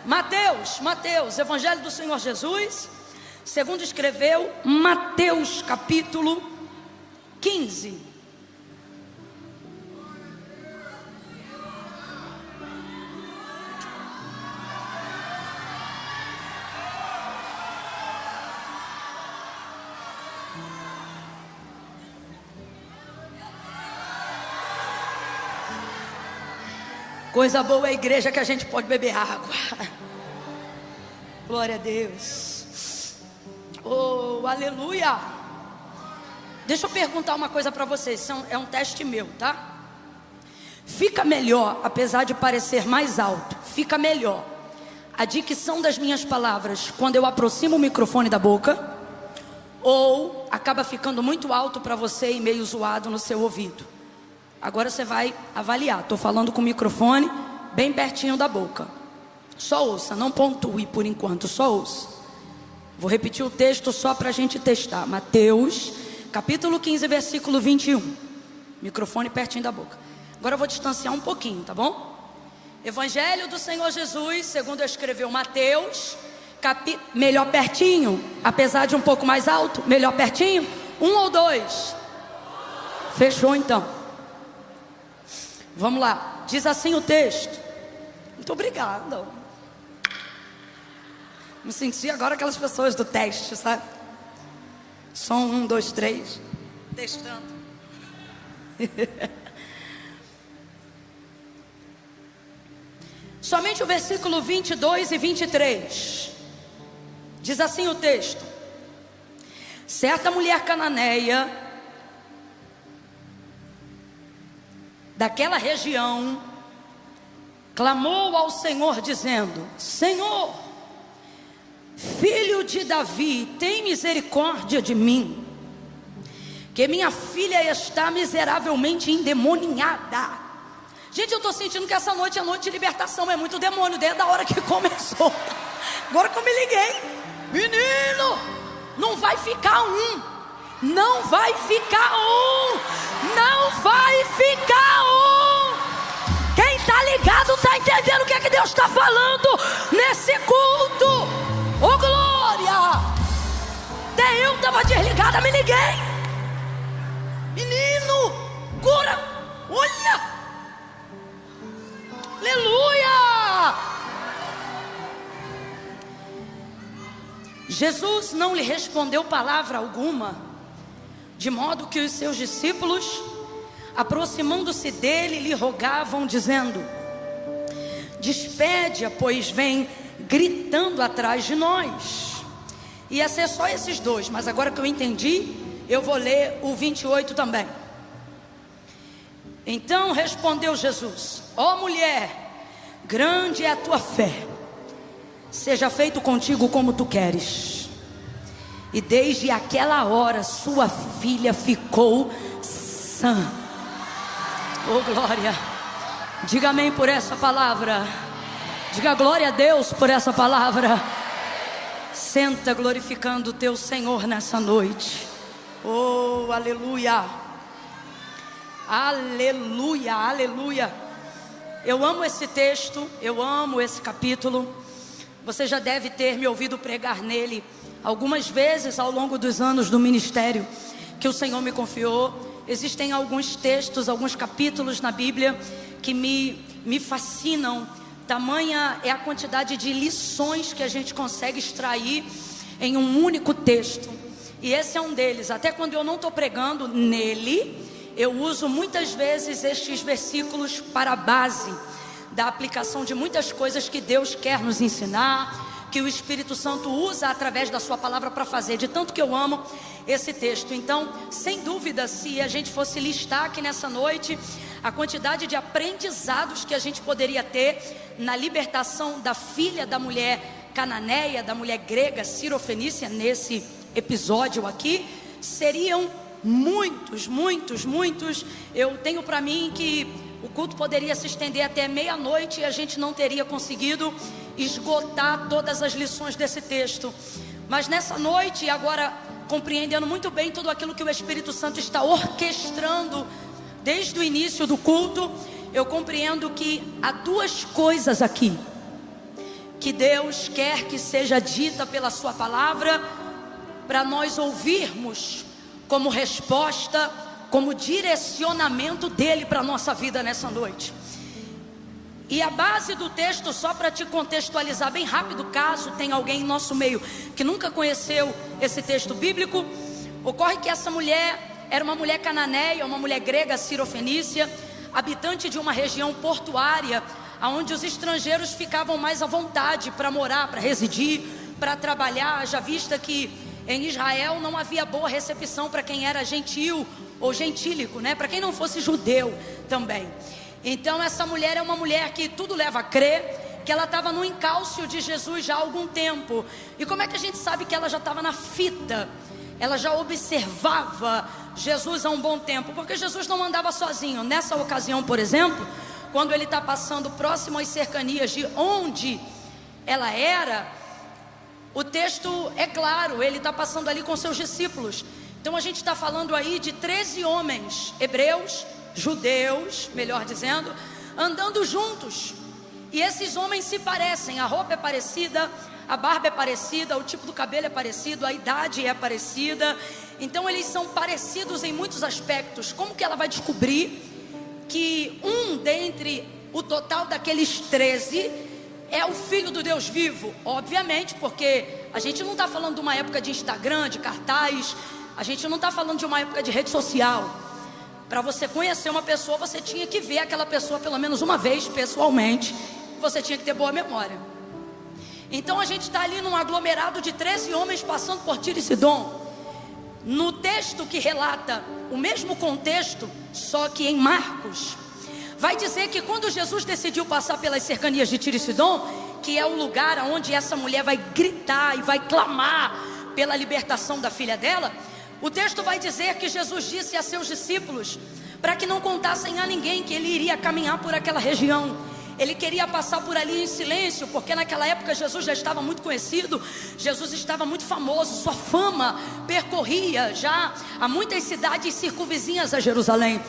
Mateus, Evangelho do Senhor Jesus, segundo escreveu Mateus capítulo 15. Coisa boa é a igreja que a gente pode beber água. Glória a Deus. Oh, aleluia. Deixa eu perguntar uma coisa para vocês. É um teste meu, tá? Fica melhor, apesar de parecer mais alto, fica melhor a dicção das minhas palavras quando eu aproximo o microfone da boca, ou acaba ficando muito alto para você e meio zoado no seu ouvido? Agora você vai avaliar. Estou falando com o microfone bem pertinho da boca. Só ouça, não pontue por enquanto, só ouça. Vou repetir o texto só para a gente testar. Mateus, capítulo 15, versículo 21. Microfone pertinho da boca. Agora eu vou distanciar um pouquinho, tá bom? Evangelho do Senhor Jesus, segundo escreveu Mateus, melhor pertinho, apesar de um pouco mais alto, melhor pertinho, 1 ou 2? Fechou então. Vamos lá, diz assim o texto. Muito obrigada. Me senti agora aquelas pessoas do teste, sabe? Som 1, 2, 3. Testando. Somente o versículo 22 e 23. Diz assim o texto: certa mulher cananeia daquela região clamou ao Senhor dizendo: Senhor, filho de Davi, tem misericórdia de mim, que minha filha está miseravelmente endemoniada. Gente, eu estou sentindo que essa noite é noite de libertação. É muito demônio desde a hora que começou. Agora que eu me liguei, menino, não vai ficar um, não vai ficar um, não vai ficar um. Quem está ligado está entendendo o que é que Deus está falando nesse culto. Ô glória! Até eu estava desligada, me liguei. Menino, cura, olha, aleluia. Jesus não lhe respondeu palavra alguma, de modo que os seus discípulos, aproximando-se dele, lhe rogavam, dizendo: despede-a, pois vem gritando atrás de nós. Ia ser só esses dois, mas agora que eu entendi, eu vou ler o 28 também. Então respondeu Jesus: ó mulher, grande é a tua fé, seja feito contigo como tu queres. E desde aquela hora sua filha ficou sã. Oh glória. Diga amém por essa palavra. Diga glória a Deus por essa palavra. Senta glorificando o teu Senhor nessa noite. Oh aleluia. Aleluia, aleluia. Eu amo esse texto, eu amo esse capítulo. Você já deve ter me ouvido pregar nele algumas vezes ao longo dos anos do ministério que o Senhor me confiou. Existem alguns textos, alguns capítulos na Bíblia que me fascinam. Tamanha é a quantidade de lições que a gente consegue extrair em um único texto. E esse é um deles. Até quando eu não estou pregando nele, eu uso muitas vezes estes versículos para a base da aplicação de muitas coisas que Deus quer nos ensinar, que o Espírito Santo usa através da sua palavra para fazer. De tanto que eu amo esse texto. Então, sem dúvida, se a gente fosse listar aqui nessa noite a quantidade de aprendizados que a gente poderia ter na libertação da filha da mulher cananeia, da mulher grega sirofenícia, nesse episódio aqui, seriam muitos. Eu tenho para mim que o culto poderia se estender até meia-noite e a gente não teria conseguido esgotar todas as lições desse texto. Mas nessa noite, agora compreendendo muito bem tudo aquilo que o Espírito Santo está orquestrando desde o início do culto, eu compreendo que há duas coisas aqui que Deus quer que seja dita pela sua palavra, para nós ouvirmos como resposta, como direcionamento dele para a nossa vida nessa noite. E a base do texto, só para te contextualizar bem rápido, caso tenha alguém em nosso meio que nunca conheceu esse texto bíblico, ocorre que essa mulher era uma mulher cananeia, uma mulher grega sirofenícia, habitante de uma região portuária, onde os estrangeiros ficavam mais à vontade para morar, para residir, para trabalhar, já vista que em Israel não havia boa recepção para quem era gentil ou gentílico, né? Para quem não fosse judeu também. Então essa mulher é uma mulher que tudo leva a crer que ela estava no encalço de Jesus já há algum tempo. E como é que a gente sabe que ela já estava na fita? Ela já observava Jesus há um bom tempo, porque Jesus não andava sozinho. Nessa ocasião, por exemplo, quando ele está passando próximo às cercanias de onde ela era, o texto é claro, ele está passando ali com seus discípulos. Então a gente está falando aí de 13 homens hebreus, judeus, melhor dizendo, andando juntos. E esses homens se parecem, a roupa é parecida, a barba é parecida, o tipo do cabelo é parecido, a idade é parecida. Então eles são parecidos em muitos aspectos. Como que ela vai descobrir que um dentre o total daqueles 13 é o Filho do Deus vivo? Obviamente, porque a gente não está falando de uma época de Instagram, de cartaz, a gente não está falando de uma época de rede social. Para você conhecer uma pessoa, você tinha que ver aquela pessoa pelo menos uma vez pessoalmente. Você tinha que ter boa memória. Então a gente está ali num aglomerado de 13 homens passando por Tiro e Sidom. No texto que relata o mesmo contexto, só que em Marcos, vai dizer que quando Jesus decidiu passar pelas cercanias de Tiro e Sidom, que é o lugar onde essa mulher vai gritar e vai clamar pela libertação da filha dela, o texto vai dizer que Jesus disse a seus discípulos para que não contassem a ninguém que ele iria caminhar por aquela região. Ele queria passar por ali em silêncio, porque naquela época Jesus já estava muito conhecido, Jesus estava muito famoso, sua fama percorria já a muitas cidades circunvizinhas a Jerusalém.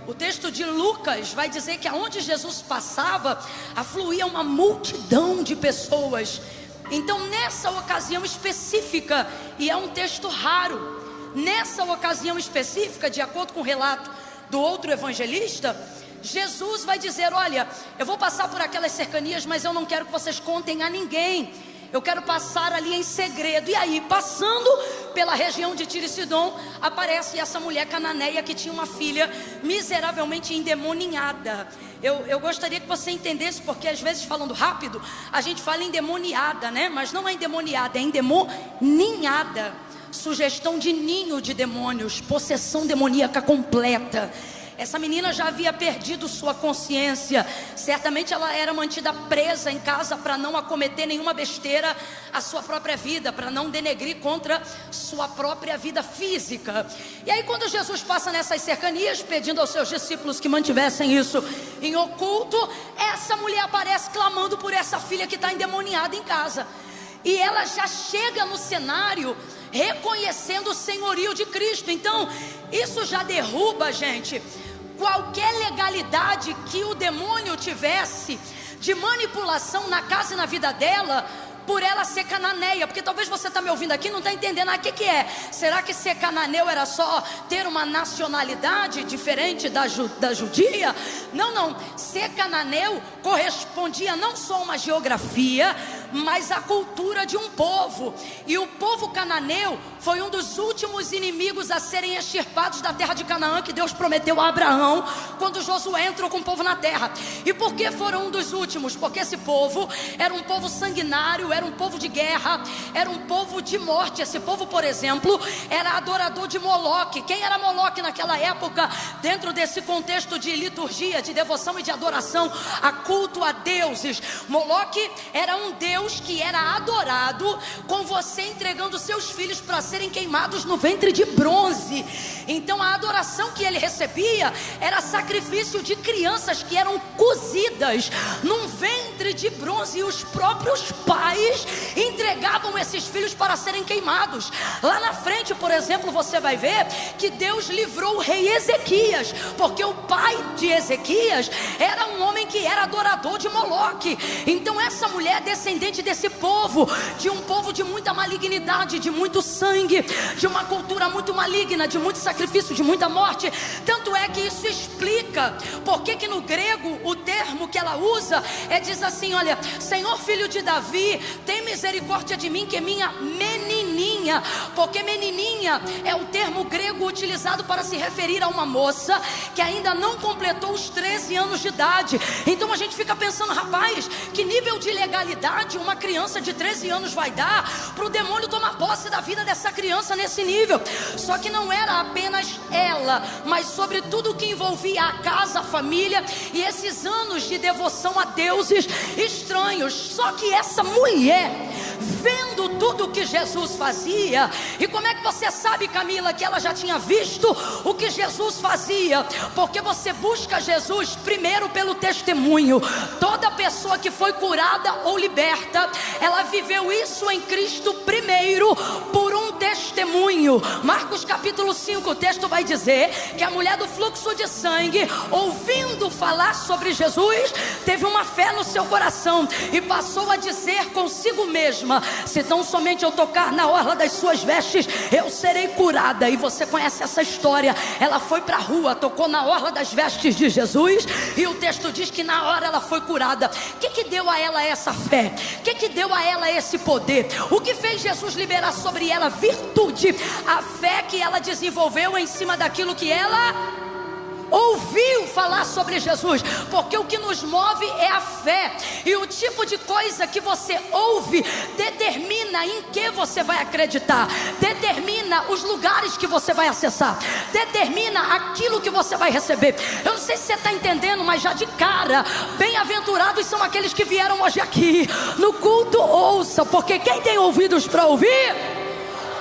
O texto de Lucas vai dizer que aonde Jesus passava, afluía uma multidão de pessoas. Então nessa ocasião específica, e é um texto raro, nessa ocasião específica, de acordo com o relato do outro evangelista, Jesus vai dizer: olha, eu vou passar por aquelas cercanias, mas eu não quero que vocês contem a ninguém. Eu quero passar ali em segredo. E aí, passando pela região de Tiro e Sidom, aparece essa mulher cananeia que tinha uma filha miseravelmente endemoniada. Eu gostaria que você entendesse, porque às vezes, falando rápido, a gente fala endemoniada, né? Mas não é endemoniada, é endemoninhada. Sugestão de ninho de demônios, possessão demoníaca completa. Essa menina já havia perdido sua consciência. Certamente ela era mantida presa em casa para não acometer nenhuma besteira à sua própria vida, para não denegrir contra sua própria vida física. E aí quando Jesus passa nessas cercanias, pedindo aos seus discípulos que mantivessem isso em oculto, essa mulher aparece clamando por essa filha que está endemoniada em casa. E ela já chega no cenário reconhecendo o senhorio de Cristo. Então isso já derruba, gente, qualquer legalidade que o demônio tivesse de manipulação na casa e na vida dela, por ela ser cananeia. Porque talvez você está me ouvindo aqui e não está entendendo o que é. Será que ser cananeu era só ter uma nacionalidade diferente da judia? Não, ser cananeu correspondia não só a uma geografia, mas a cultura de um povo. E o povo cananeu foi um dos últimos inimigos a serem extirpados da terra de Canaã, que Deus prometeu a Abraão quando Josué entrou com o povo na terra. E por que foram um dos últimos? Porque esse povo era um povo sanguinário, era um povo de guerra, era um povo de morte. Esse povo, por exemplo, era adorador de Moloque. Quem era Moloque naquela época? Dentro desse contexto de liturgia, de devoção e de adoração a culto a deuses, Moloque era um deus que era adorado com você entregando seus filhos para serem queimados no ventre de bronze. Então a adoração que ele recebia era sacrifício de crianças que eram cozidas num ventre de bronze, e os próprios pais entregavam esses filhos para serem queimados. Lá na frente, por exemplo, você vai ver que Deus livrou o rei Ezequias, porque o pai de Ezequias era um homem que era adorador de Moloque. Então essa mulher, descendente diferente desse povo, de um povo de muita malignidade, de muito sangue, de uma cultura muito maligna, de muito sacrifício, de muita morte. Tanto é que isso explica porque que no grego o termo que ela usa diz assim: olha, Senhor, filho de Davi, tem misericórdia de mim, que é minha menininha. Porque menininha é o termo grego utilizado para se referir a uma moça que ainda não completou os 13 anos de idade. Então a gente fica pensando, rapaz, que nível de legalidade uma criança de 13 anos vai dar para o demônio tomar posse da vida dessa criança nesse nível? Só que não era apenas ela, mas sobre tudo o que envolvia a casa, a família e esses anos de devoção a deuses estranhos. Só que essa mulher, vendo tudo o que Jesus fazia, e como é que você sabe, Camila, que ela já tinha visto o que Jesus fazia? Porque você busca Jesus primeiro pelo testemunho. Toda pessoa que foi curada ou liberta, ela viveu isso em Cristo primeiro por um testemunho. Marcos capítulo 5, o texto vai dizer que a mulher do fluxo de sangue, ouvindo falar sobre Jesus, teve uma fé no seu coração e passou a dizer consigo mesma: se tão somente eu tocar na orla das suas vestes, eu serei curada. E você conhece essa história. Ela foi para a rua, tocou na orla das vestes de Jesus, e o texto diz que na hora ela foi curada. O que deu a ela essa fé? O que deu a ela esse poder? O que fez Jesus liberar sobre ela virtude? A fé que ela desenvolveu em cima daquilo que ela ouviu falar sobre Jesus. Porque o que nos move é a fé, e o tipo de coisa que você ouve determina em que você vai acreditar, determina os lugares que você vai acessar, determina aquilo que você vai receber. Eu não sei se você está entendendo, mas já de cara, bem-aventurados são aqueles que vieram hoje aqui no culto. Ouça, porque quem tem ouvidos para ouvir,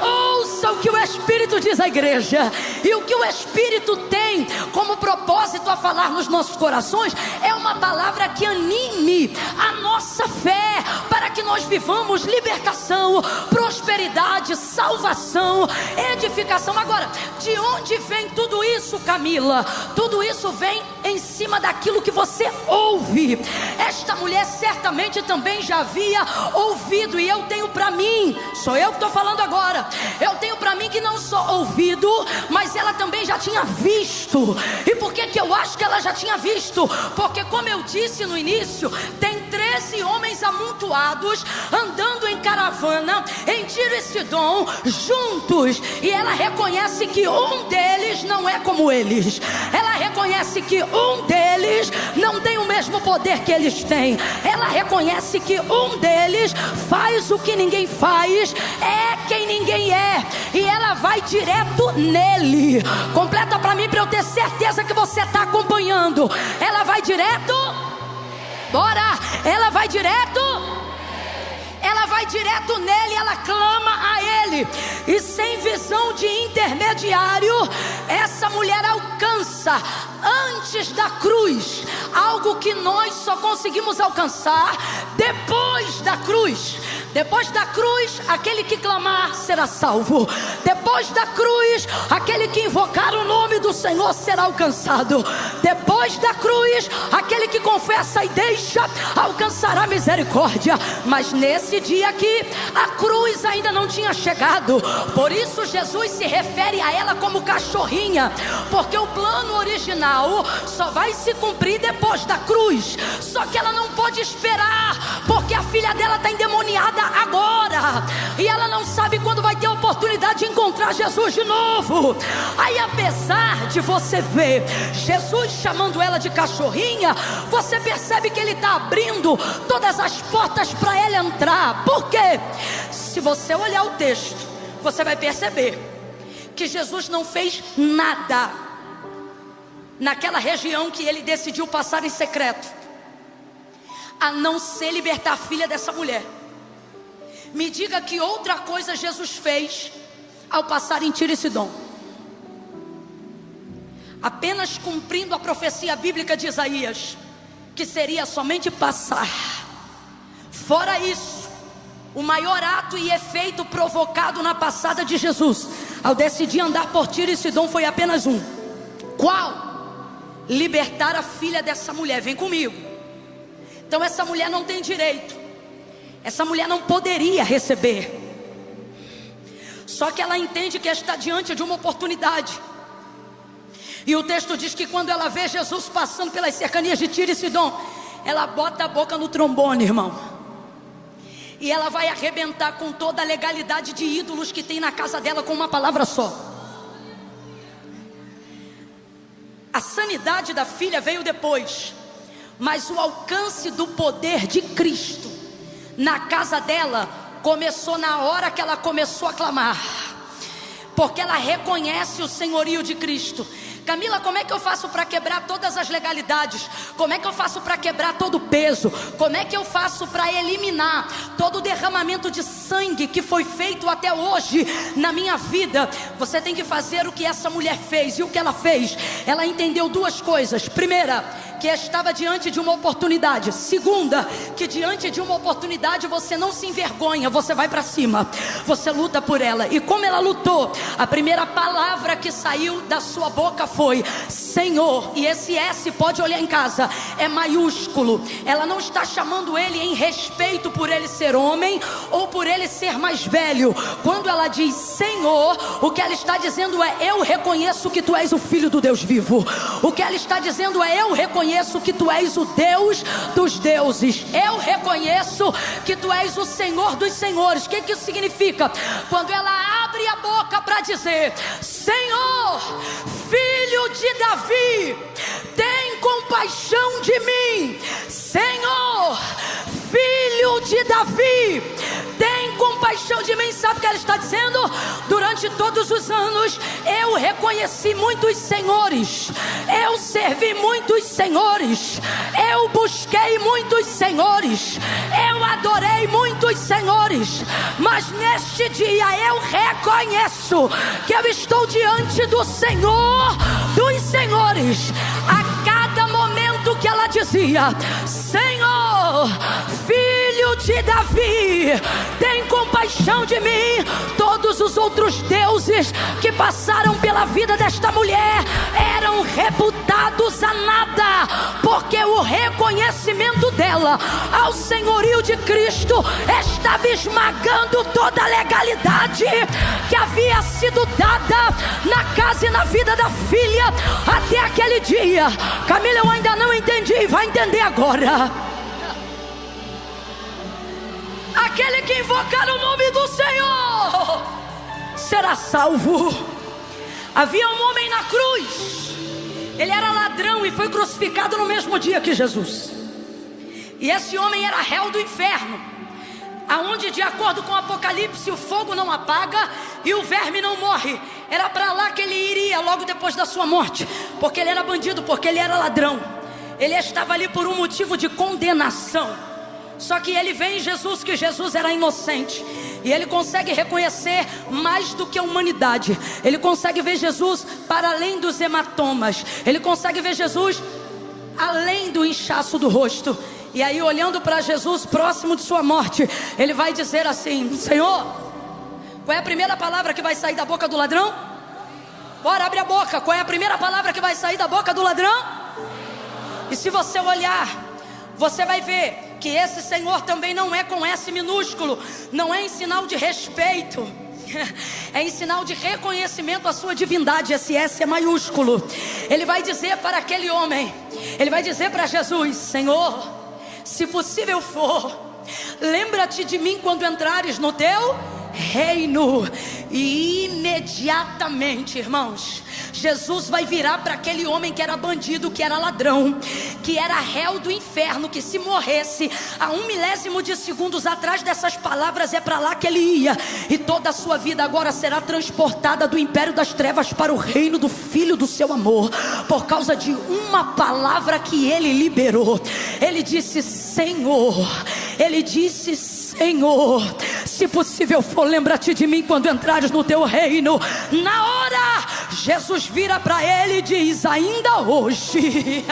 ouça o que o Espírito diz à igreja. E o que o Espírito tem como propósito a falar nos nossos corações é uma palavra que anime a nossa fé, para que nós vivamos libertação, prosperidade, salvação, edificação. Agora, de onde vem tudo isso, Camila? Tudo isso vem em cima daquilo que você ouve. Esta mulher certamente também já havia ouvido, e eu tenho para mim, sou eu que estou falando agora, eu tenho para mim que não só ouvido, mas ela também já tinha visto. E por que eu acho que ela já tinha visto? Porque, como eu disse no início, tem 13 homens amontoados, andando em caravana, em Tiro e Sidom, juntos. E ela reconhece que um deles não é como eles. Ela reconhece que um deles não tem o mesmo poder que eles têm. Ela reconhece que um deles faz o que ninguém faz, é quem ninguém é. E ela vai direto nele. Completa para mim, para eu ter certeza que você está acompanhando. Ela vai direto. Bora. Ela vai direto. Ela vai direto nele, ela clama a ele. E sem visão de intermediário, essa mulher alcança antes da cruz algo que nós só conseguimos alcançar depois da cruz. Depois da cruz, aquele que clamar será salvo. Depois da cruz, aquele que invocar o nome do Senhor será alcançado. Depois da cruz, aquele que confessa e deixa alcançará misericórdia. Mas nesse dia aqui, a cruz ainda não tinha chegado. Por isso Jesus se refere a ela como cachorrinha, porque o plano original só vai se cumprir depois da cruz. Só que ela não pode esperar, porque a filha dela está endemoniada agora, e ela não sabe quando vai ter a oportunidade de encontrar Jesus de novo. Aí, apesar de você ver Jesus chamando ela de cachorrinha, você percebe que ele está abrindo todas as portas para ela entrar. Por quê? Se você olhar o texto, você vai perceber que Jesus não fez nada naquela região que ele decidiu passar em secreto, a não ser libertar a filha dessa mulher. Me diga que outra coisa Jesus fez ao passar em Tiro e Sidom. Apenas cumprindo a profecia bíblica de Isaías, que seria somente passar. Fora isso, o maior ato e efeito provocado na passada de Jesus ao decidir andar por Tiro e Sidom foi apenas um. Qual? Libertar a filha dessa mulher. Vem comigo. Então essa mulher não tem direito Essa mulher não poderia receber. Só que ela entende que está diante de uma oportunidade. E o texto diz que quando ela vê Jesus passando pelas cercanias de Tiro e Sidom, ela bota a boca no trombone, irmão. E ela vai arrebentar com toda a legalidade de ídolos que tem na casa dela com uma palavra só. A sanidade da filha veio depois, mas o alcance do poder de Cristo na casa dela começou na hora que ela começou a clamar, porque ela reconhece o senhorio de Cristo. Camila, como é que eu faço para quebrar todas as legalidades? Como é que eu faço para quebrar todo o peso? Como é que eu faço para eliminar todo o derramamento de sangue que foi feito até hoje na minha vida? Você tem que fazer o que essa mulher fez. E o que ela fez? Ela entendeu duas coisas. Primeira, que estava diante de uma oportunidade. Segunda, que diante de uma oportunidade você não se envergonha, você vai para cima, você luta por ela. E como ela lutou, a primeira palavra que saiu da sua boca foi Senhor. E esse S, pode olhar em casa, é maiúsculo. Ela não está chamando ele em respeito por ele ser homem ou por ele ser mais velho. Quando ela diz Senhor, o que ela está dizendo é: eu reconheço que tu és o Filho do Deus vivo. O que ela está dizendo é: eu reconheço que tu és o Deus dos deuses. Eu reconheço que tu és o Senhor dos senhores. O que isso significa? Quando ela abre a boca para dizer: Senhor, Filho de Davi, tem compaixão de mim. Senhor, Filho de Davi, tem compaixão de mim. Sabe o que ela está dizendo? Durante todos os anos eu reconheci muitos senhores, eu servi muitos senhores, eu busquei muitos senhores, eu adorei muitos senhores, mas neste dia eu reconheço que eu estou diante do Senhor dos senhores. A cada momento que ela dizia: Senhor, Filho de Davi, tem compaixão de mim, todos os outros deuses que passaram pela vida desta mulher eram reputados a nada, porque o reconhecimento dela ao senhorio de Cristo estava esmagando toda a legalidade que havia sido dada na casa e na vida da filha até aquele dia. Camila, eu ainda não entendi, vai entender agora. Aquele que invocar o nome do Senhor será salvo. Havia um homem na cruz, ele era ladrão e foi crucificado no mesmo dia que Jesus. E esse homem era réu do inferno, aonde, de acordo com o Apocalipse, o fogo não apaga e o verme não morre. Era para lá que ele iria logo depois da sua morte, porque ele era bandido, porque ele era ladrão. Ele estava ali por um motivo de condenação. Só que ele vê em Jesus que Jesus era inocente, e ele consegue reconhecer mais do que a humanidade. Ele consegue ver Jesus para além dos hematomas, ele consegue ver Jesus além do inchaço do rosto. E aí, olhando para Jesus próximo de sua morte, ele vai dizer assim: Senhor, qual é a primeira palavra que vai sair da boca do ladrão? Bora, abre a boca. Qual é a primeira palavra que vai sair da boca do ladrão? E se você olhar, você vai ver que esse Senhor também não é com S minúsculo, não é em sinal de respeito, é em sinal de reconhecimento à sua divindade. Esse S é maiúsculo. Ele vai dizer para aquele homem, ele vai dizer para Jesus: Senhor, se possível for, lembra-te de mim quando entrares no teu reino. E imediatamente, irmãos, Jesus vai virar para aquele homem que era bandido, que era ladrão, que era réu do inferno, que se morresse a 1 milésimo de segundos atrás dessas palavras, é para lá que ele ia. E toda a sua vida agora será transportada do império das trevas para o reino do Filho do seu amor, por causa de uma palavra que ele liberou. Ele disse: Senhor, ele disse: Senhor, se possível for, lembra-te de mim quando entrares no teu reino. Na hora, Jesus vira para ele e diz: ainda hoje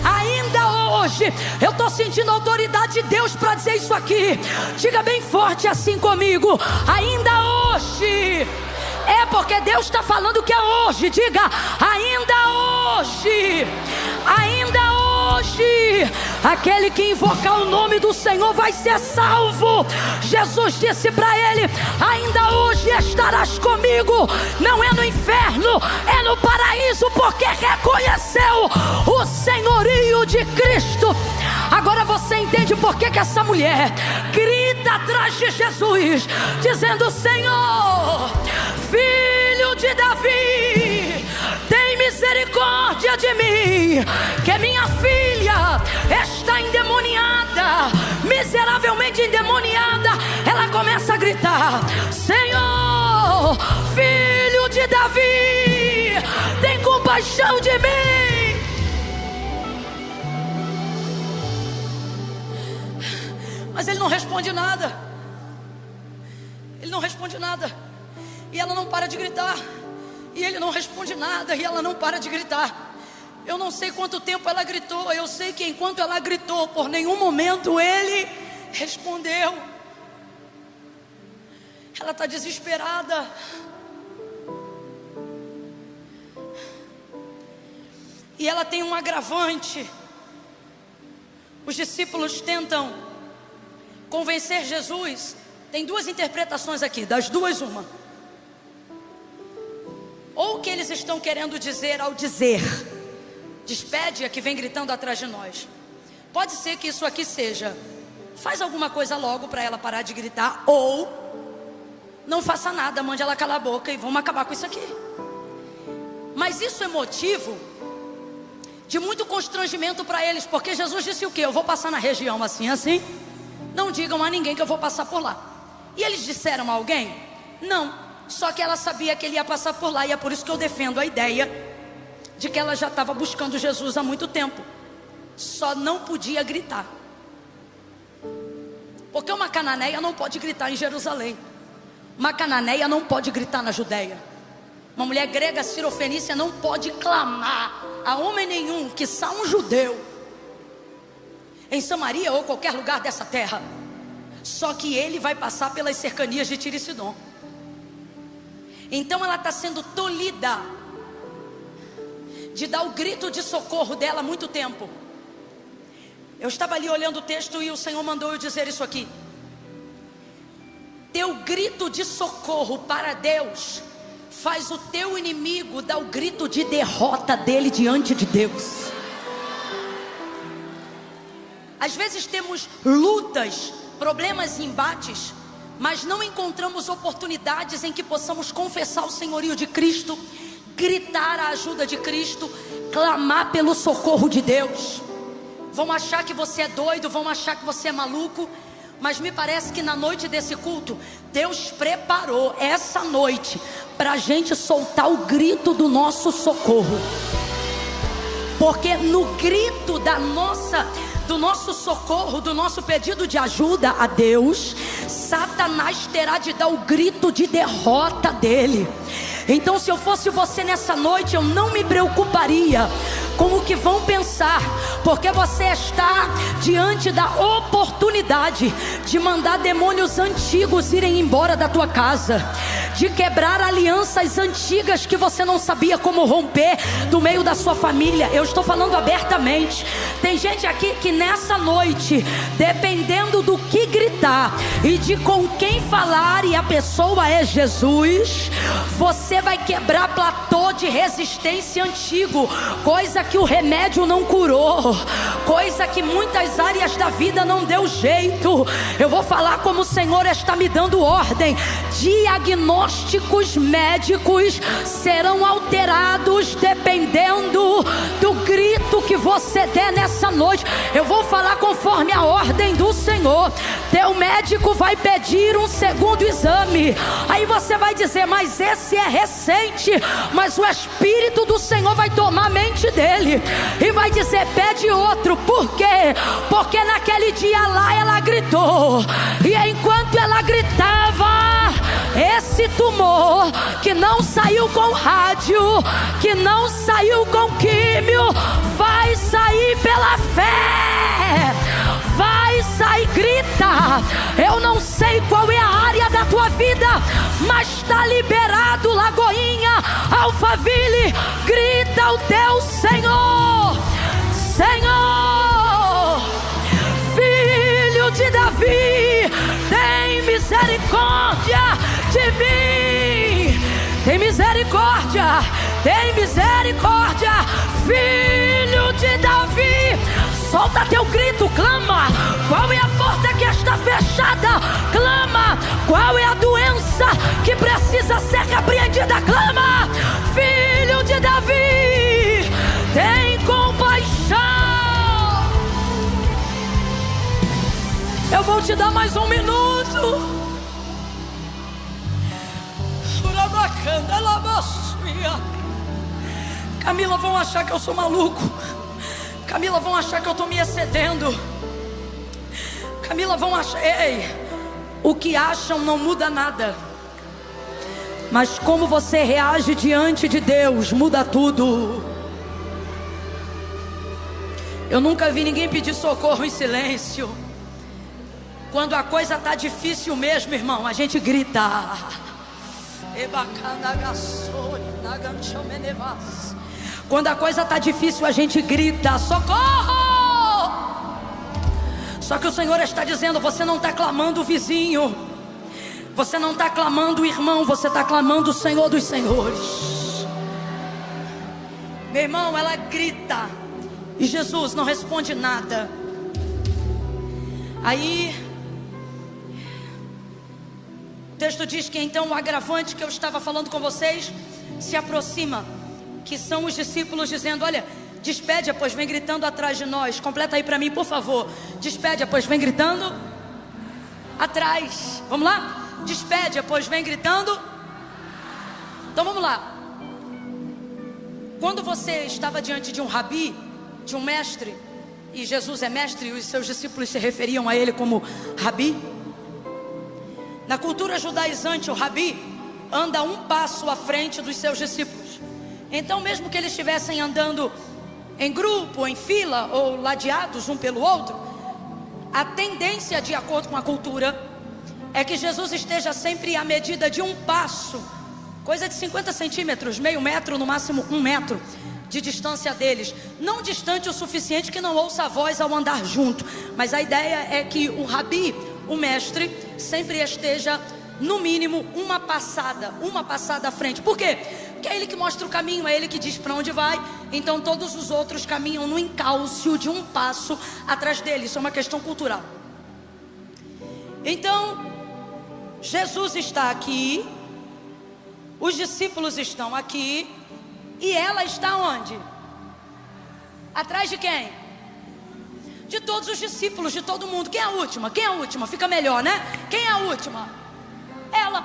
ainda hoje, eu estou sentindo a autoridade de Deus para dizer isso aqui. Diga bem forte assim comigo: ainda hoje. É porque Deus está falando que é hoje. Diga: ainda hoje, ainda hoje aquele que invocar o nome do Senhor vai ser salvo. Jesus disse para ele: ainda hoje estarás comigo. Não é no inferno, é no paraíso, porque reconheceu o senhorio de Cristo. Agora você entende por que essa mulher grita atrás de Jesus, dizendo: Senhor, Filho de Davi, tem misericórdia de mim, que minha filha está endemoniada, miseravelmente endemoniada. Ela começa a gritar: Senhor, Filho de Davi, tem compaixão de mim. Mas ele não responde nada. Ele não responde nada. E ela não para de gritar. E ele não responde nada. E ela não para de gritar. Eu não sei quanto tempo ela gritou. Eu sei que enquanto ela gritou, por nenhum momento ele respondeu. Ela está desesperada. E ela tem um agravante. Os discípulos tentam convencer Jesus. Tem duas interpretações aqui, das duas uma. Ou o que eles estão querendo dizer ao dizer: despede a que vem gritando atrás de nós. Pode ser que isso aqui seja: faz alguma coisa logo para ela parar de gritar. Ou não faça nada, mande ela calar a boca e vamos acabar com isso aqui. Mas isso é motivo de muito constrangimento para eles, porque Jesus disse o quê? Eu vou passar na região assim, assim. Não digam a ninguém que eu vou passar por lá. E eles disseram a alguém? Não. Só que ela sabia que ele ia passar por lá. E é por isso que eu defendo a ideia de que ela já estava buscando Jesus há muito tempo. Só não podia gritar. Porque uma cananeia não pode gritar em Jerusalém. Uma cananeia não pode gritar na Judéia. Uma mulher grega cirofenícia não pode clamar a homem nenhum, quiçá um judeu, em Samaria ou qualquer lugar dessa terra. Só que ele vai passar pelas cercanias de Tiro e Sidom. Então ela está sendo tolhida de dar o grito de socorro dela há muito tempo. Eu estava ali olhando o texto e o Senhor mandou eu dizer isso aqui: teu grito de socorro para Deus faz o teu inimigo dar o grito de derrota dele diante de Deus. Às vezes temos lutas, problemas e embates, mas não encontramos oportunidades em que possamos confessar o senhorio de Cristo, gritar a ajuda de Cristo, clamar pelo socorro de Deus. Vão achar que você é doido, vão achar que você é maluco, mas me parece que na noite desse culto, Deus preparou essa noite para a gente soltar o grito do nosso socorro. Porque no grito do nosso socorro, do nosso pedido de ajuda a Deus, Satanás terá de dar o grito de derrota dele. Então, se eu fosse você nessa noite, eu não me preocuparia com o que vão pensar, porque você está diante da oportunidade de mandar demônios antigos irem embora da tua casa, de quebrar alianças antigas que você não sabia como romper do meio da sua família. Eu estou falando abertamente. Tem gente aqui que nessa noite, dependendo do que gritar e de com quem falar, e a pessoa é Jesus, você vai quebrar platô de resistência antigo, coisa que o remédio não curou, coisa que muitas áreas da vida não deu jeito. Eu vou falar como o Senhor está me dando ordem: diagnósticos médicos serão alterados dependendo do grito que você der nessa noite. Eu vou falar conforme a ordem do Senhor. Teu médico vai pedir um segundo exame. Aí você vai dizer: mas esse é recente. Mas o Espírito do Senhor vai tomar a mente dele e vai dizer: pede outro. Por quê? Porque naquele dia lá ela gritou, e enquanto ela gritava, esse tumor que não saiu com rádio, que não saiu com químio, vai sair pela fé. Vai sair, grita. Eu não sei qual é a área da tua vida, mas está liberado. Lagoinha, Alphaville, grita ao teu Senhor. Senhor, Filho de Davi, tem misericórdia de mim. Tem misericórdia, tem misericórdia, Filho de Davi. Solta teu grito, clama. Qual é a porta que está fechada? Clama. Qual é a doença que precisa ser repreendida? Clama. Filho de Davi, tem compaixão. Eu vou te dar mais um minuto. Camila, vão achar que eu sou maluco. Camila, vão achar que eu estou me excedendo. Camila, vão achar... Ei, o que acham não muda nada. Mas como você reage diante de Deus, muda tudo. Eu nunca vi ninguém pedir socorro em silêncio. Quando a coisa está difícil mesmo, irmão, a gente grita. Quando a coisa está difícil, a gente grita: socorro! Só que o Senhor está dizendo: você não está clamando o vizinho, você não está clamando o irmão, você está clamando o Senhor dos Senhores. Meu irmão, ela grita e Jesus não responde nada. Aí o texto diz que então o agravante que eu estava falando com vocês se aproxima, que são os discípulos dizendo: olha, despede, pois vem gritando atrás de nós. Completa aí para mim, por favor. Despede, pois vem gritando atrás. Vamos lá? Despede, pois vem gritando. Então vamos lá. Quando você estava diante de um rabi, de um mestre, e Jesus é mestre e os seus discípulos se referiam a ele como rabi, na cultura judaizante, o rabi anda um passo à frente dos seus discípulos. Então, mesmo que eles estivessem andando em grupo, em fila ou ladeados um pelo outro, a tendência, de acordo com a cultura, é que Jesus esteja sempre à medida de um passo, coisa de 50 centímetros, meio metro, no máximo 1 metro de distância deles. Não distante o suficiente que não ouça a voz ao andar junto, mas a ideia é que o rabi, o mestre, sempre esteja no mínimo uma passada à frente. Por quê? Porque é ele que mostra o caminho, é ele que diz para onde vai. Então todos os outros caminham no encalço de um passo atrás dele. Isso é uma questão cultural. Então Jesus está aqui, os discípulos estão aqui, e ela está onde? Atrás de quem? De todos os discípulos, de todo mundo. Quem é a última? Quem é a última? Fica melhor, né? Quem é a última? Ela.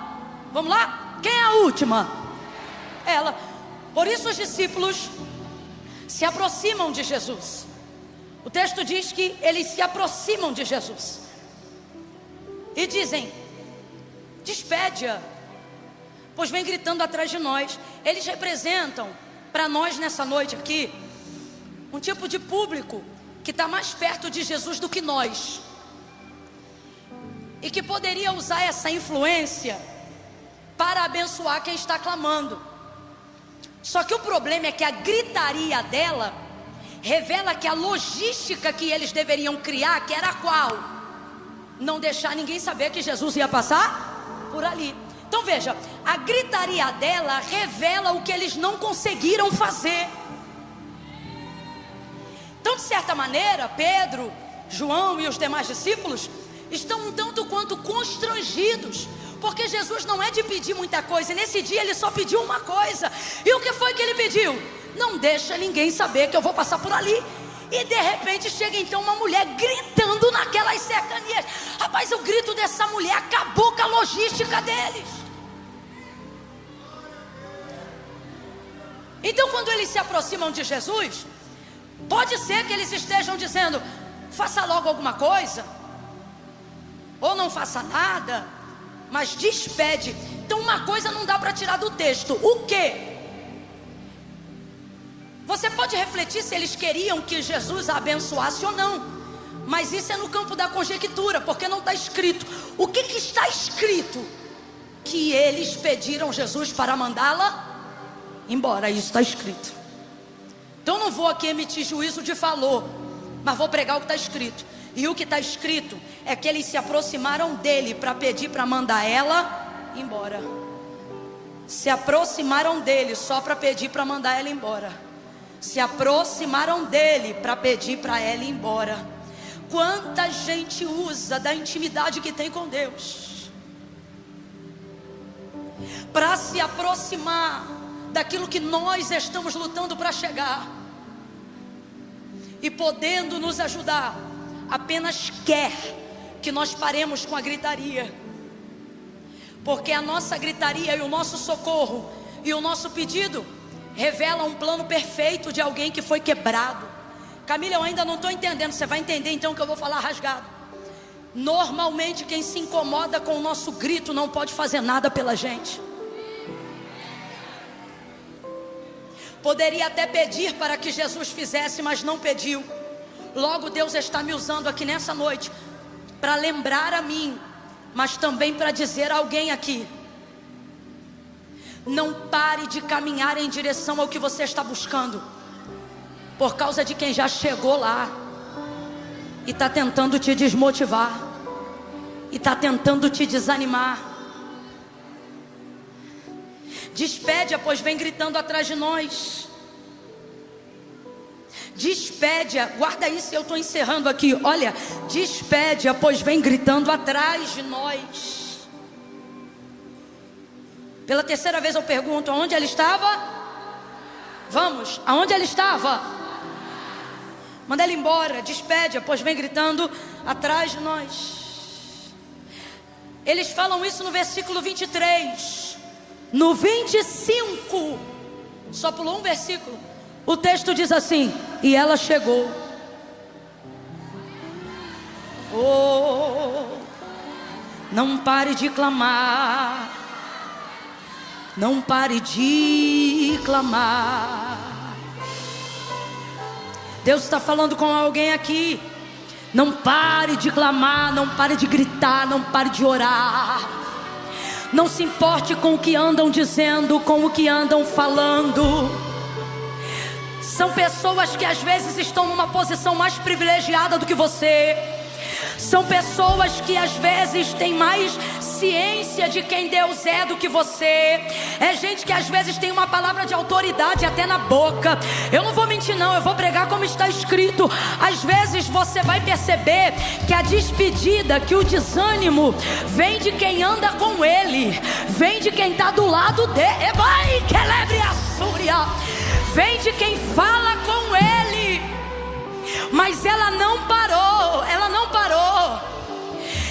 Vamos lá? Quem é a última? Ela. Por isso os discípulos se aproximam de Jesus. O texto diz que eles se aproximam de Jesus e dizem: despede-a, pois vem gritando atrás de nós. Eles representam para nós nessa noite aqui um tipo de público que está mais perto de Jesus do que nós, e que poderia usar essa influência para abençoar quem está clamando. Só que o problema é que a gritaria dela revela que a logística que eles deveriam criar, que era qual? Não deixar ninguém saber que Jesus ia passar por ali. Então veja, a gritaria dela revela o que eles não conseguiram fazer. Então, de certa maneira, Pedro, João e os demais discípulos estão um tanto quanto constrangidos, porque Jesus não é de pedir muita coisa, e nesse dia ele só pediu uma coisa. E o que foi que ele pediu? Não deixa ninguém saber que eu vou passar por ali. E de repente chega então uma mulher gritando naquelas cercanias. Rapaz, o grito dessa mulher acabou com a logística deles. Então, quando eles se aproximam de Jesus, pode ser que eles estejam dizendo: faça logo alguma coisa, ou não faça nada, mas despede. Então uma coisa não dá para tirar do texto. O quê? Você pode refletir se eles queriam que Jesus a abençoasse ou não, mas isso é no campo da conjectura, porque não está escrito. O que está escrito? Que eles pediram Jesus para mandá-la embora. Isso está escrito. Então eu não vou aqui emitir juízo de valor, mas vou pregar o que está escrito. E o que está escrito é que eles se aproximaram dele para pedir para mandar ela embora. Se aproximaram dele só para pedir para mandar ela embora. Se aproximaram dele para pedir para ela ir embora. Quanta gente usa da intimidade que tem com Deus para se aproximar daquilo que nós estamos lutando para chegar, e podendo nos ajudar, apenas quer que nós paremos com a gritaria, porque a nossa gritaria e o nosso socorro e o nosso pedido revela um plano perfeito de alguém que foi quebrado. Camila, eu ainda não estou entendendo. Você vai entender então que eu vou falar rasgado. Normalmente quem se incomoda com o nosso grito não pode fazer nada pela gente. Poderia até pedir para que Jesus fizesse, mas não pediu. Logo Deus está me usando aqui nessa noite para lembrar a mim, mas também para dizer a alguém aqui: não pare de caminhar em direção ao que você está buscando, por causa de quem já chegou lá e está tentando te desmotivar, e está tentando te desanimar. Despede, pois vem gritando atrás de nós. Despede, guarda isso, eu estou encerrando aqui. Olha, despede, pois vem gritando atrás de nós. Pela terceira vez eu pergunto: aonde ela estava? Vamos, aonde ela estava? Manda ela embora, despede, pois vem gritando atrás de nós. Eles falam isso no versículo 23. No 25, só pulou um versículo, o texto diz assim: e ela chegou. Oh, não pare de clamar, não pare de clamar. Deus está falando com alguém aqui. Não pare de clamar, não pare de gritar, não pare de orar. Não se importe com o que andam dizendo, com o que andam falando. São pessoas que às vezes estão numa posição mais privilegiada do que você. São pessoas que às vezes têm mais ciência de quem Deus é do que você. É gente que às vezes tem uma palavra de autoridade até na boca. Eu não vou mentir não, eu vou pregar como está escrito. Às vezes você vai perceber que a despedida, que o desânimo vem de quem anda com ele, vem de quem está do lado dele, vem de quem fala com ele. Mas ela não parou, ela não parou.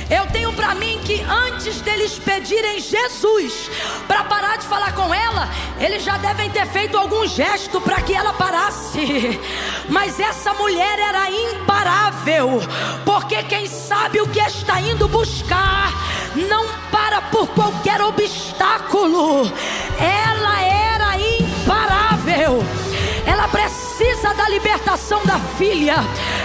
Eu tenho para mim que antes deles pedirem Jesus para parar de falar com ela, eles já devem ter feito algum gesto para que ela parasse. Mas essa mulher era imparável, porque quem sabe o que está indo buscar não para por qualquer obstáculo. Ela era imparável. Ela precisa da libertação da filha.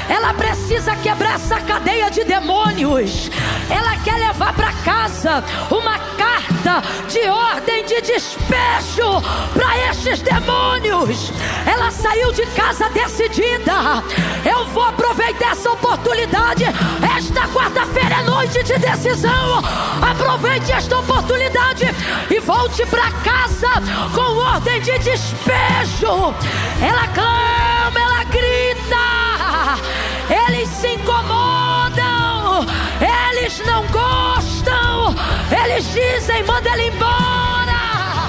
Ela precisa quebrar essa cadeia de demônios. Ela quer levar para casa uma carta de ordem de despejo para estes demônios. Ela saiu de casa decidida: eu vou aproveitar essa oportunidade. Esta quarta-feira é noite de decisão. Aproveite esta oportunidade e volte para casa com ordem de despejo. Ela clama, ela grita. Eles se incomodam, eles não gostam, eles dizem: manda ela embora.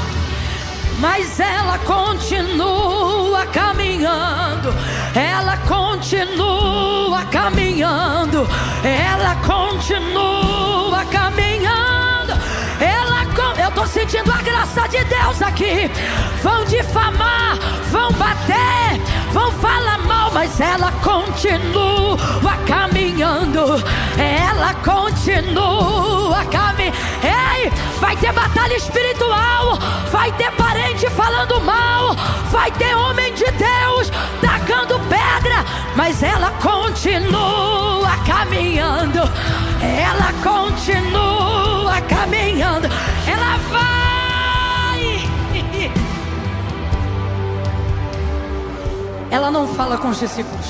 Mas ela continua caminhando, ela continua caminhando, ela continua caminhando. Eu estou sentindo a graça de Deus aqui. Vão difamar, vão bater, vão falar mal, mas ela continua caminhando. Ela continua caminhando. Ei, vai ter batalha espiritual, vai ter parente falando mal, vai ter homem de Deus tacando pedra, mas ela continua caminhando. Ela continua caminhando. Ela vai. ela não fala com os discípulos.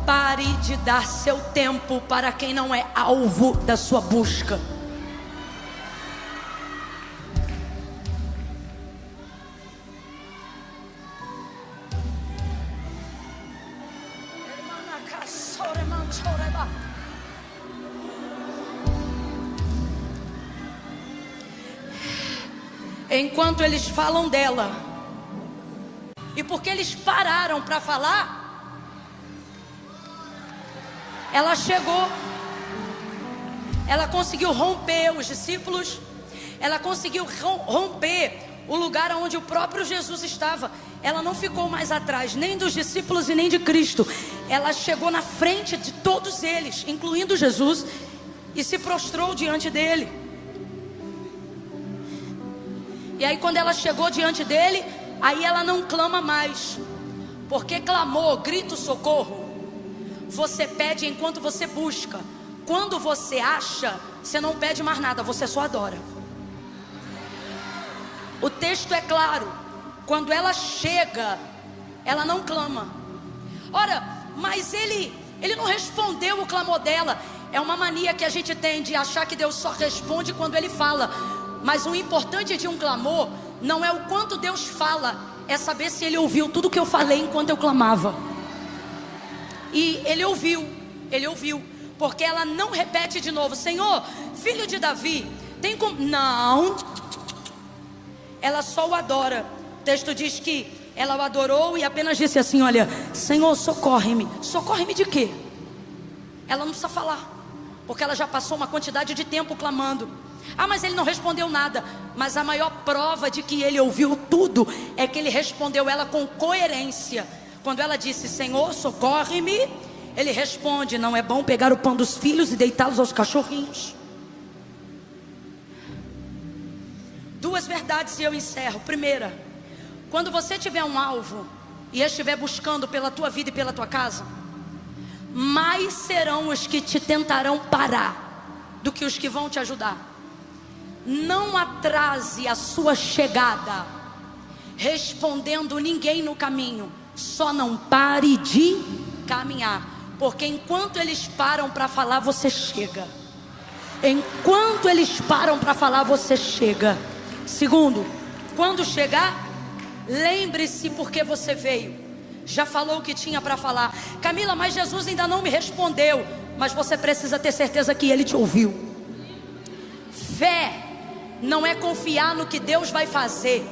Pare de dar seu tempo para quem não é alvo da sua busca. Enquanto eles falam dela, e porque eles pararam para falar, ela chegou, ela conseguiu romper os discípulos, ela conseguiu romper o lugar onde o próprio Jesus estava. Ela não ficou mais atrás, nem dos discípulos e nem de Cristo. Ela chegou na frente de todos eles, incluindo Jesus, e se prostrou diante dele. E aí quando ela chegou diante dele, aí ela não clama mais, porque clamor, grito, socorro, você pede enquanto você busca. Quando você acha, você não pede mais nada, você só adora. O texto é claro, quando ela chega, ela não clama. Ora, mas ele não respondeu o clamor dela. É uma mania que a gente tem de achar que Deus só responde quando ele fala. Mas o importante de um clamor não é o quanto Deus fala, é saber se ele ouviu tudo que eu falei enquanto eu clamava. E ele ouviu, porque ela não repete de novo: Senhor, filho de Davi, tem como... Não, ela só o adora. O texto diz que ela o adorou e apenas disse assim: olha, Senhor, socorre-me. Socorre-me de quê? Ela não precisa falar, porque ela já passou uma quantidade de tempo clamando. Ah, mas ele não respondeu nada. Mas a maior prova de que ele ouviu tudo é que ele respondeu ela com coerência. Quando ela disse: Senhor, socorre-me, ele responde: não é bom pegar o pão dos filhos e deitá-los aos cachorrinhos. Duas verdades e eu encerro. Primeira, quando você tiver um alvo e estiver buscando pela tua vida e pela tua casa, mais serão os que te tentarão parar do que os que vão te ajudar. Não atrase a sua chegada respondendo ninguém no caminho. Só não pare de caminhar, porque enquanto eles param para falar, você chega. Enquanto eles param para falar, você chega. Segundo, quando chegar, lembre-se porque você veio. Já falou o que tinha para falar. Camila, mas Jesus ainda não me respondeu. Mas você precisa ter certeza que ele te ouviu. Fé não é confiar no que Deus vai fazer,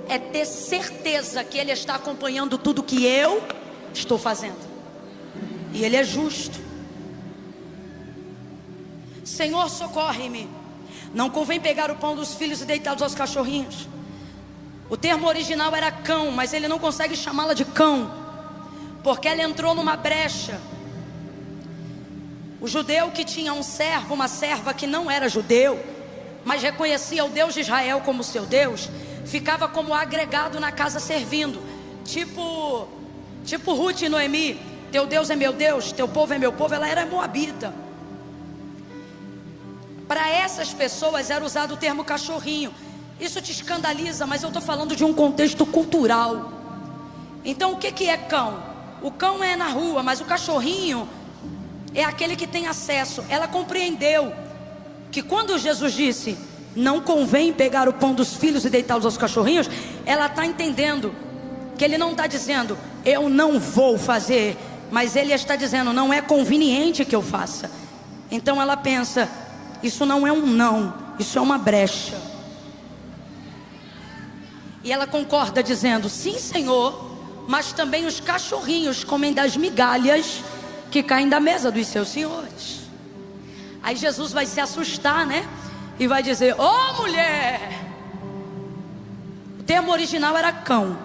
é ter certeza que ele está acompanhando tudo que eu estou fazendo. E ele é justo. Senhor, socorre-me. Não convém pegar o pão dos filhos e deitá-los aos cachorrinhos. O termo original era cão, mas ele não consegue chamá-la de cão, porque ela entrou numa brecha. O judeu que tinha um servo, uma serva que não era judeu, mas reconhecia o Deus de Israel como seu Deus, ficava como agregado na casa servindo. Tipo Ruth e Noemi: teu Deus é meu Deus, teu povo é meu povo. Ela era moabita. Para essas pessoas era usado o termo cachorrinho. Isso te escandaliza, mas eu estou falando de um contexto cultural. Então o que é cão? O cão é na rua, mas o cachorrinho é aquele que tem acesso. Ela compreendeu que quando Jesus disse: não convém pegar o pão dos filhos e deitá-los aos cachorrinhos, ela está entendendo que ele não está dizendo eu não vou fazer, mas ele está dizendo não é conveniente que eu faça. Então ela pensa: isso não é um não, isso é uma brecha. E ela concorda dizendo: sim, Senhor, mas também os cachorrinhos comem das migalhas que caem da mesa dos seus senhores. Aí Jesus vai se assustar, né? E vai dizer: ô mulher. O termo original era cão.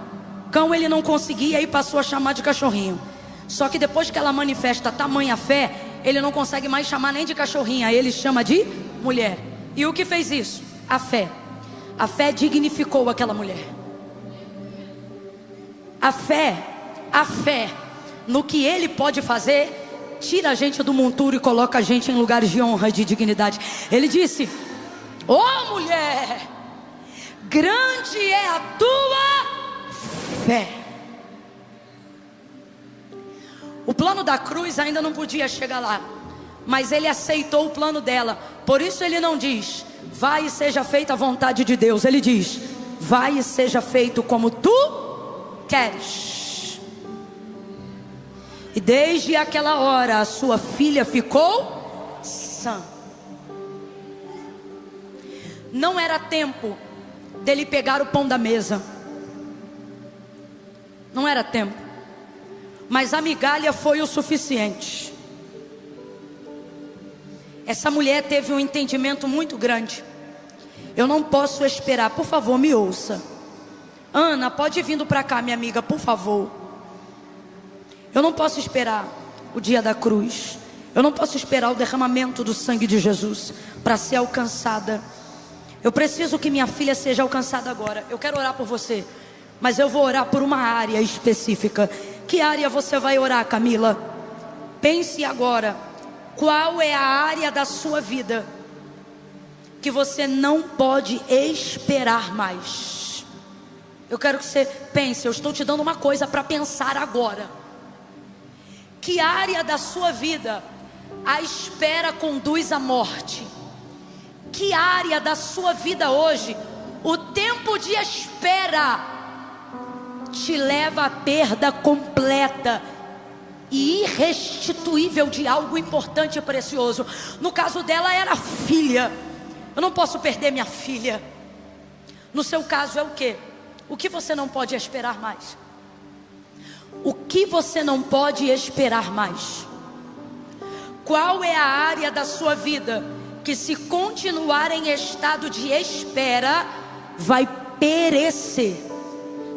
Cão ele não conseguia e passou a chamar de cachorrinho. Só que depois que ela manifesta tamanha fé, ele não consegue mais chamar nem de cachorrinha, ele chama de mulher. E o que fez isso? A fé. A fé dignificou aquela mulher. A fé no que ele pode fazer tira a gente do monturo e coloca a gente em lugares de honra e de dignidade. Ele disse: ô mulher, grande é a tua fé. O plano da cruz ainda não podia chegar lá, mas ele aceitou o plano dela. Por isso ele não diz: vai e seja feita a vontade de Deus. Ele diz: vai e seja feito como tu queres. E desde aquela hora a sua filha ficou sã. Não era tempo dele pegar o pão da mesa. Não era tempo. Mas a migalha foi o suficiente. Essa mulher teve um entendimento muito grande. Eu não posso esperar. Por favor, me ouça. Ana, pode vir para cá, minha amiga, por favor. Eu não posso esperar o dia da cruz. Eu não posso esperar o derramamento do sangue de Jesus para ser alcançada. Eu preciso que minha filha seja alcançada agora. Eu quero orar por você, mas eu vou orar por uma área específica. Que área você vai orar, Camila? Pense agora. Qual é a área da sua vida que você não pode esperar mais? Eu quero que você pense. Eu estou te dando uma coisa para pensar agora. Que área da sua vida a espera conduz à morte? Que área da sua vida hoje o tempo de espera te leva à perda completa e irrestituível de algo importante e precioso? No caso dela era a filha. Eu não posso perder minha filha. No seu caso é o quê? O que você não pode esperar mais? O que você não pode esperar mais? Qual é a área da sua vida que, se continuar em estado de espera, vai perecer?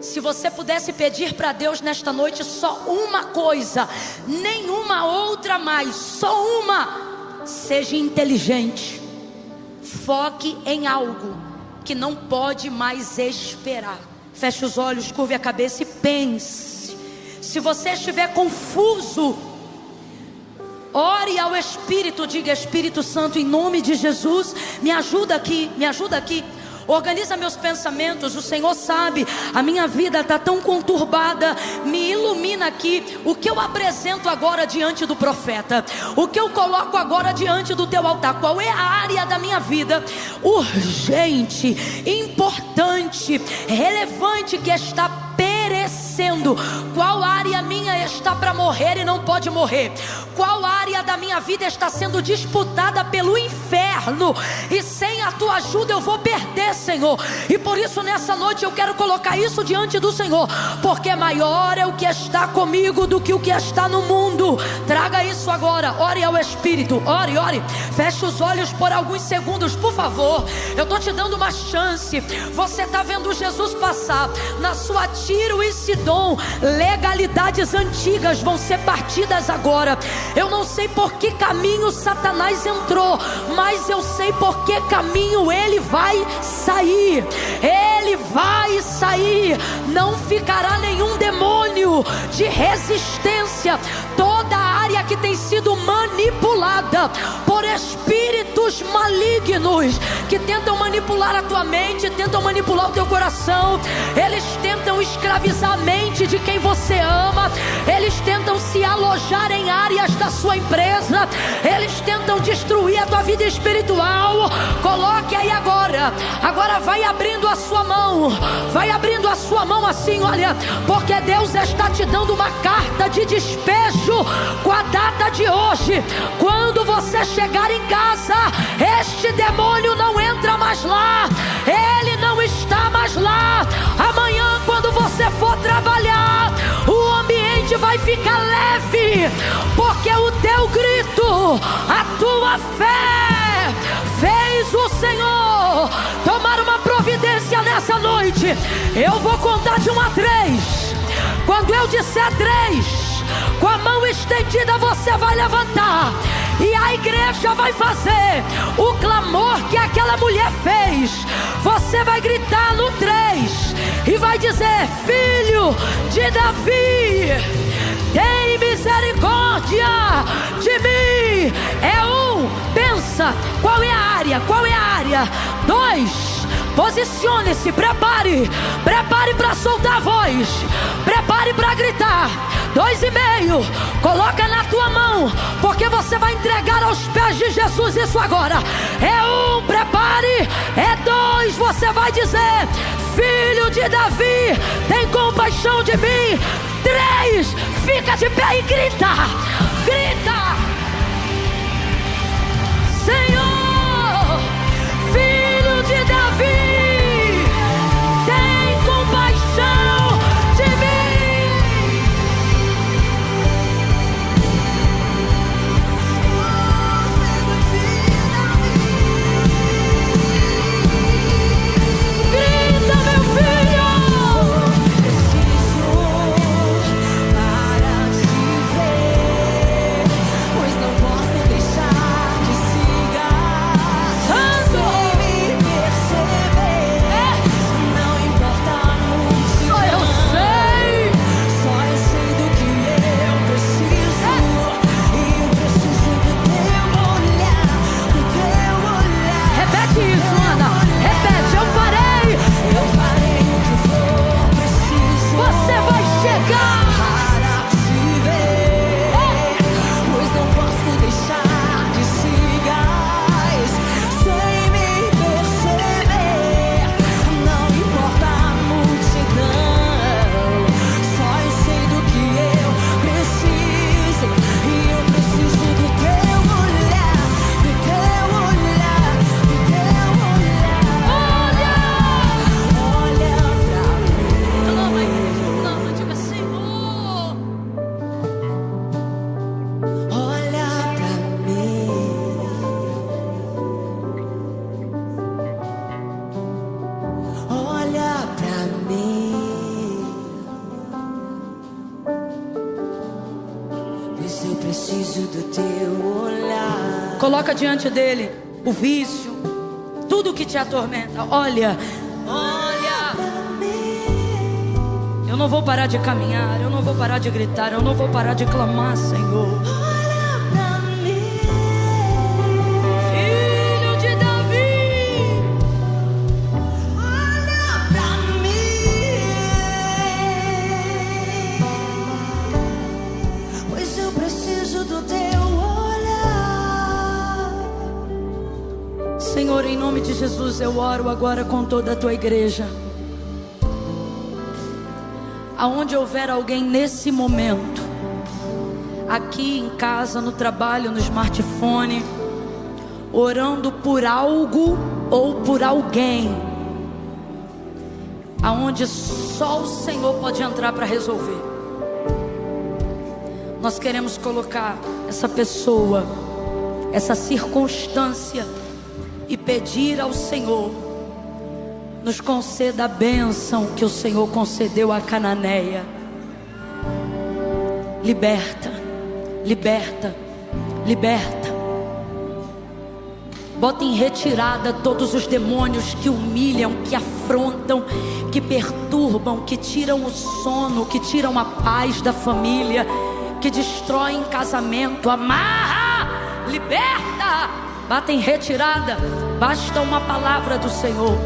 Se você pudesse pedir para Deus nesta noite só uma coisa, nenhuma outra mais, só uma: seja inteligente, foque em algo que não pode mais esperar. Feche os olhos, curve a cabeça e pense. Se você estiver confuso, ore ao Espírito, diga: Espírito Santo, em nome de Jesus, me ajuda aqui, me ajuda aqui. Organiza meus pensamentos. O Senhor sabe, a minha vida está tão conturbada. Me ilumina aqui. O que eu apresento agora diante do profeta? O que eu coloco agora diante do teu altar? Qual é a área da minha vida urgente, importante, relevante, que está perecendo? Qual área minha está para morrer e não pode morrer? Qual área da minha vida está sendo disputada pelo inferno e sem a tua ajuda eu vou perder, Senhor? E por isso nessa noite eu quero colocar isso diante do Senhor, porque maior é o que está comigo do que o que está no mundo. Traga isso agora. Ore ao Espírito, ore, ore. Feche os olhos por alguns segundos, por favor. Eu estou te dando uma chance. Você está vendo Jesus passar. Na sua Tiro e Sidom, legalidades antigas vão ser partidas agora. Eu não sei por que caminho Satanás entrou, mas eu sei por que caminho ele vai sair. Ele vai sair. Não ficará nenhum demônio de resistência. Toda a área que tem sido manipulada por espíritos malignos que tentam manipular a tua mente, tentam manipular o teu coração. Eles tentam escravizar a mente de quem você ama. Eles tentam se alojar em áreas da sua empresa. Eles tentam destruir a tua vida espiritual. Coloque aí agora. Agora vai abrindo a sua mão. Vai abrindo a sua mão assim, olha. Porque Deus está te dando uma carta de despejo com a data de hoje. Quando você chegar em casa, este demônio não entra mais lá. Ele não está mais lá. Amanhã, quando você for trabalhar, o ambiente vai ficar leve, porque o teu grito, a tua fé, fez o Senhor tomar uma providência nessa noite. Eu vou contar de 1 a 3. Quando eu disser 3, com a mão estendida você vai levantar, e a igreja vai fazer o clamor que aquela mulher fez. Você vai gritar no 3 e vai dizer: Filho de Davi, tem misericórdia de mim. É 1, pensa, qual é a área? Qual é a área? 2, Posicione-se, prepare para soltar a voz, prepare para gritar. 2,5, coloca na tua mão, porque você vai entregar aos pés de Jesus isso agora. É 1, prepare. É 2, você vai dizer: Filho de Davi, tem compaixão de mim. 3, fica de pé e grita, grita: Senhor, Filho de Davi, tem compaixão de mim. Grita, meu filho. Pois não posso deixar que siga Santo. sem me perceber. Não importa a multidão, Só eu sei. só eu sei do que eu preciso. E eu preciso do teu olhar, do teu olhar. Repete isso, Ana. Repete: eu farei. Eu farei o que for preciso. Você vai chegar. Para te ver, pois não posso deixar que sigas sem me perceber. Não importa a multidão, só eu sei do que eu preciso. E eu preciso do teu olhar, do teu olhar, do teu olhar. Olha pra mim. Clama, igreja, clama, diga: Senhor. Olha pra mim, olha pra mim, pois eu preciso do teu olhar. Coloca diante dele o vício, tudo que te atormenta. Olha, olha. Eu não vou parar de caminhar, eu não vou parar de gritar, eu não vou parar de clamar, Senhor. Olha pra mim, Filho de Davi, olha pra mim, pois eu preciso do teu olhar. Senhor, em nome de Jesus, eu oro agora com toda a tua igreja. Aonde houver alguém nesse momento, aqui em casa, no trabalho, no smartphone, orando por algo ou por alguém, aonde só o Senhor pode entrar para resolver, nós queremos colocar essa pessoa, essa circunstância, e pedir ao Senhor: nos conceda a bênção que o Senhor concedeu a Cananeia. Liberta, liberta, liberta. Bota em retirada todos os demônios que humilham, que afrontam, que perturbam, que tiram o sono, que tiram a paz da família, que destroem casamento. Amarra, liberta. Bata em retirada. Basta uma palavra do Senhor.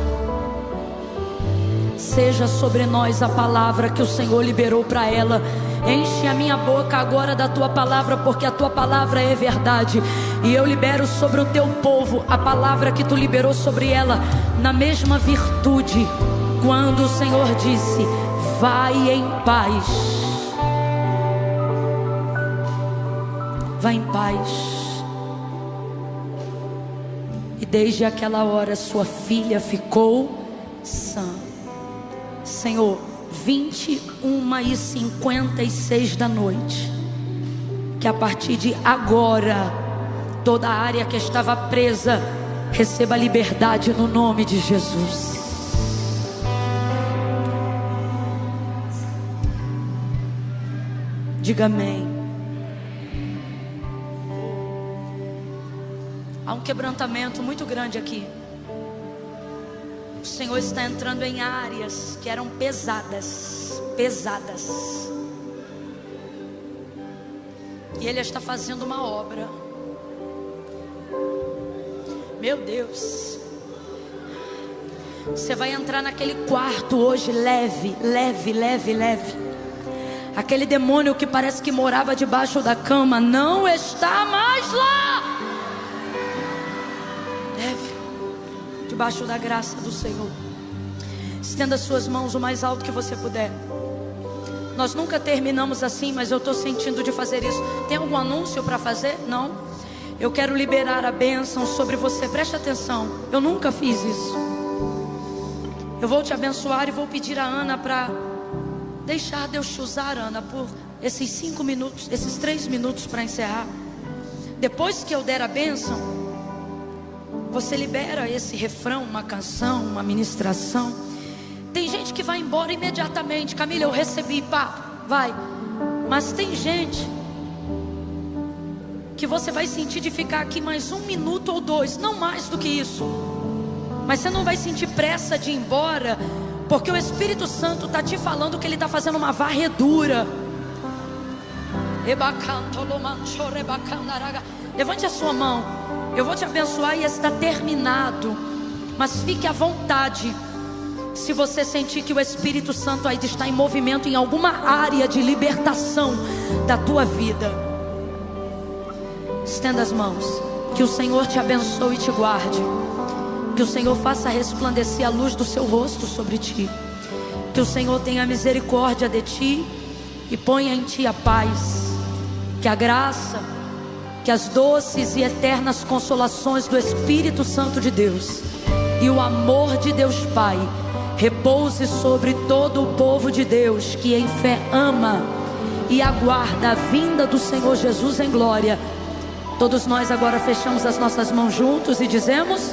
Seja sobre nós a palavra que o Senhor liberou para ela. Enche a minha boca agora da tua palavra, porque a tua palavra é verdade. E eu libero sobre o teu povo a palavra que tu liberou sobre ela, na mesma virtude, quando o Senhor disse: vai em paz. Vai em paz. E desde aquela hora sua filha ficou sã. Senhor, 21h56 da noite, que a partir de agora toda a área que estava presa receba liberdade no nome de Jesus. Diga amém. Há um quebrantamento muito grande aqui. O Senhor está entrando em áreas que eram pesadas, pesadas. E Ele está fazendo uma obra. Meu Deus. Você vai entrar naquele quarto hoje leve, leve, leve, leve. Aquele demônio que parece que morava debaixo da cama não está mais lá. Leve, debaixo da graça do Senhor. Estenda suas mãos o mais alto que você puder. Nós nunca terminamos assim, mas eu estou sentindo de fazer isso. Tem algum anúncio para fazer? Não? Eu quero liberar a bênção sobre você. Preste atenção, eu nunca fiz isso. Eu vou te abençoar e vou pedir a Ana para deixar Deus te usar, Ana, por esses 5 minutos, esses 3 minutos para encerrar. Depois que eu der a bênção, você libera esse refrão, uma canção, uma ministração. Tem gente que vai embora imediatamente. Camila, eu recebi, pá, vai. Mas tem gente que você vai sentir de ficar aqui mais 1 minuto ou 2, não mais do que isso. Mas você não vai sentir pressa de ir embora, porque o Espírito Santo está te falando que Ele está fazendo uma varredura. Levante a sua mão. Eu vou te abençoar e está terminado. Mas fique à vontade. Se você sentir que o Espírito Santo ainda está em movimento em alguma área de libertação da tua vida, estenda as mãos. Que o Senhor te abençoe e te guarde. Que o Senhor faça resplandecer a luz do seu rosto sobre ti. Que o Senhor tenha misericórdia de ti e ponha em ti a paz. Que a graça, que as doces e eternas consolações do Espírito Santo de Deus e o amor de Deus Pai repouse sobre todo o povo de Deus que em fé ama e aguarda a vinda do Senhor Jesus em glória. Todos nós agora fechamos as nossas mãos juntos e dizemos: